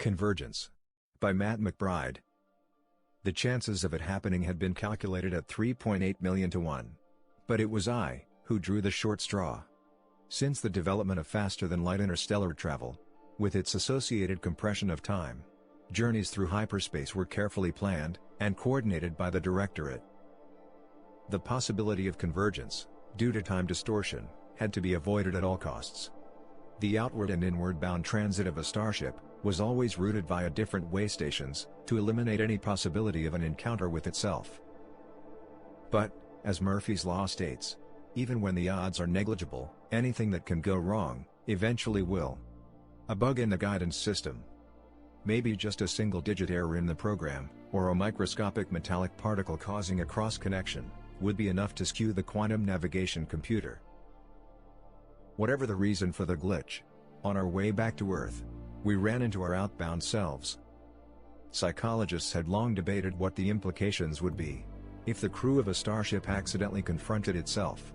Convergence. By Matt McBride. The chances of it happening had been calculated at 3.8 million to 1. But it was I, who drew the short straw. Since the development of faster-than-light interstellar travel, with its associated compression of time, journeys through hyperspace were carefully planned, and coordinated by the Directorate. The possibility of convergence, due to time distortion, had to be avoided at all costs. The outward and inward-bound transit of a starship was always routed via different waystations, to eliminate any possibility of an encounter with itself. But, as Murphy's Law states, even when the odds are negligible, anything that can go wrong, eventually will. A bug in the guidance system. Maybe just a single-digit error in the program, or a microscopic metallic particle causing a cross-connection, would be enough to skew the quantum navigation computer. Whatever the reason for the glitch, on our way back to Earth, we ran into our outbound selves. Psychologists had long debated what the implications would be if the crew of a starship accidentally confronted itself.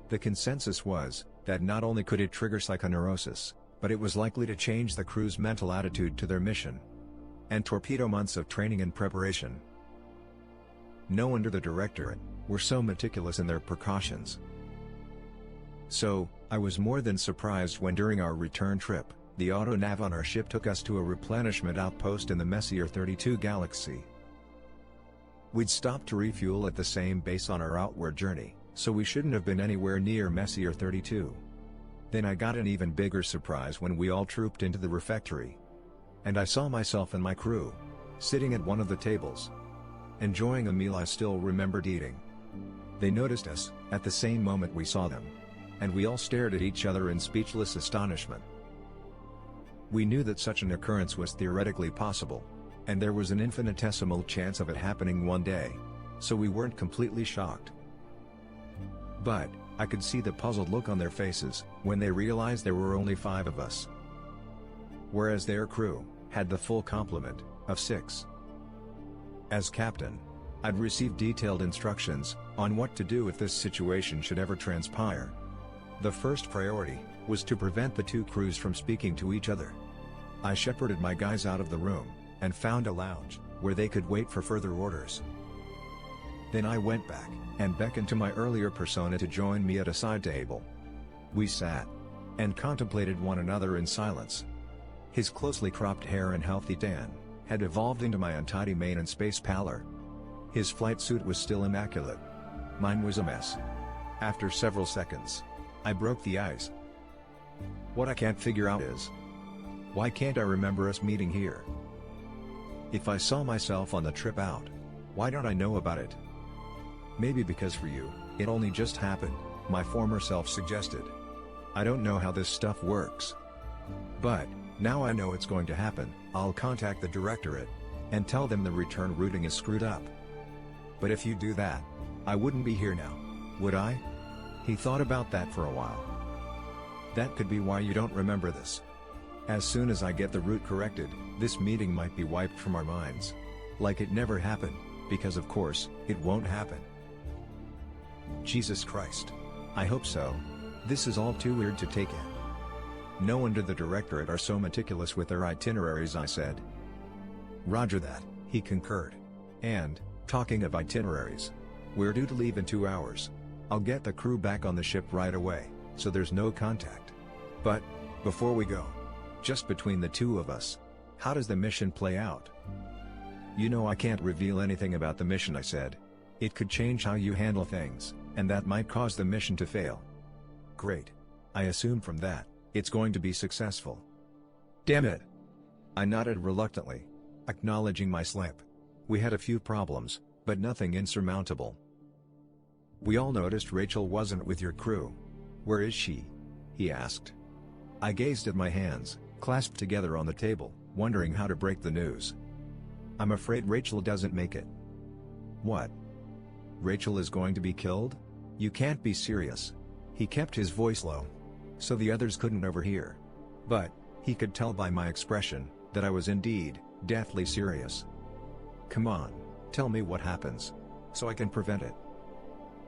The consensus was that not only could it trigger psychoneurosis, but it was likely to change the crew's mental attitude to their mission, and torpedo months of training and preparation. No wonder the Directorate were so meticulous in their precautions. So, I was more than surprised when during our return trip, the auto-nav on our ship took us to a replenishment outpost in the Messier 32 galaxy. We'd stopped to refuel at the same base on our outward journey, so we shouldn't have been anywhere near Messier 32. Then I got an even bigger surprise when we all trooped into the refectory. And I saw myself and my crew, sitting at one of the tables, enjoying a meal I still remembered eating. They noticed us, at the same moment we saw them. And we all stared at each other in speechless astonishment. We knew that such an occurrence was theoretically possible, and there was an infinitesimal chance of it happening one day, so we weren't completely shocked. But, I could see the puzzled look on their faces, when they realized there were only 5 of us. Whereas their crew had the full complement of 6. As captain, I'd received detailed instructions on what to do if this situation should ever transpire. The first priority was to prevent the 2 crews from speaking to each other. I shepherded my guys out of the room, and found a lounge, where they could wait for further orders. Then I went back, and beckoned to my earlier persona to join me at a side table. We sat, and contemplated one another in silence. His closely cropped hair and healthy tan had evolved into my untidy mane and space pallor. His flight suit was still immaculate. Mine was a mess. After several seconds, I broke the ice. What I can't figure out is, why can't I remember us meeting here? If I saw myself on the trip out, why don't I know about it? Maybe because for you, it only just happened, my former self suggested. I don't know how this stuff works. But, now I know it's going to happen. I'll contact the Directorate, and tell them the return routing is screwed up. But if you do that, I wouldn't be here now, would I? He thought about that for a while. That could be why you don't remember this. As soon as I get the route corrected, this meeting might be wiped from our minds. Like it never happened, because of course, it won't happen. Jesus Christ. I hope so. This is all too weird to take in. No wonder the Directorate are so meticulous with their itineraries, I said. Roger that, he concurred. And, talking of itineraries, we're due to leave in 2 hours. I'll get the crew back on the ship right away, so there's no contact. But, before we go, just between the 2 of us, how does the mission play out? You know I can't reveal anything about the mission, I said. It could change how you handle things, and that might cause the mission to fail. Great. I assume from that, it's going to be successful. Damn it! I nodded reluctantly, acknowledging my slip. We had a few problems, but nothing insurmountable. We all noticed Rachel wasn't with your crew. Where is she? He asked. I gazed at my hands, clasped together on the table, wondering how to break the news. I'm afraid Rachel doesn't make it. What? Rachel is going to be killed? You can't be serious. He kept his voice low, so the others couldn't overhear. But, he could tell by my expression, that I was indeed, deathly serious. Come on, tell me what happens, so I can prevent it.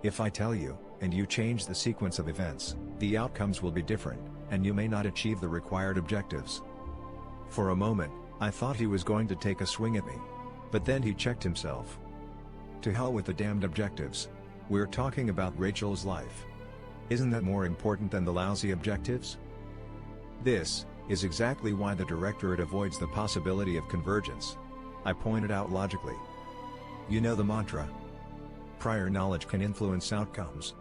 If I tell you, and you change the sequence of events, the outcomes will be different, and you may not achieve the required objectives. For a moment, I thought he was going to take a swing at me. But then he checked himself. To hell with the damned objectives. We're talking about Rachel's life. Isn't that more important than the lousy objectives? This is exactly why the directorate avoids the possibility of convergence. I pointed out logically. You know the mantra. Prior knowledge can influence outcomes.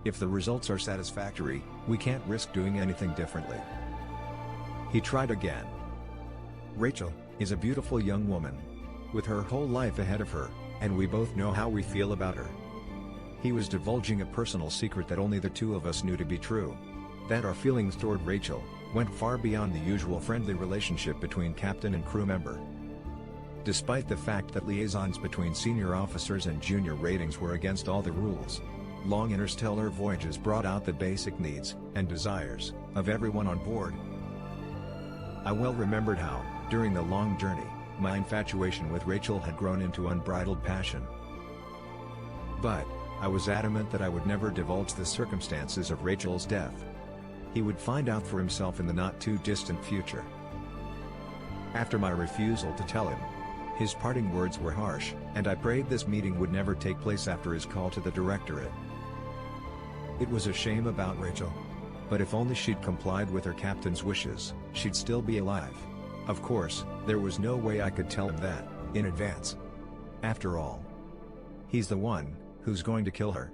If the results are satisfactory, we can't risk doing anything differently. He tried again. Rachel is a beautiful young woman, with her whole life ahead of her, and we both know how we feel about her. He was divulging a personal secret that only the two of us knew to be true. That our feelings toward Rachel went far beyond the usual friendly relationship between captain and crew member. Despite the fact that liaisons between senior officers and junior ratings were against all the rules, long interstellar voyages brought out the basic needs and desires of everyone on board. I well remembered how, during the long journey, my infatuation with Rachel had grown into unbridled passion. But I was adamant that I would never divulge the circumstances of Rachel's death. He would find out for himself in the not-too-distant future. After my refusal to tell him, his parting words were harsh, and I prayed this meeting would never take place after his call to the directorate. It was a shame about Rachel. But if only she'd complied with her captain's wishes, she'd still be alive. Of course, there was no way I could tell him that in advance. After all, he's the one who's going to kill her.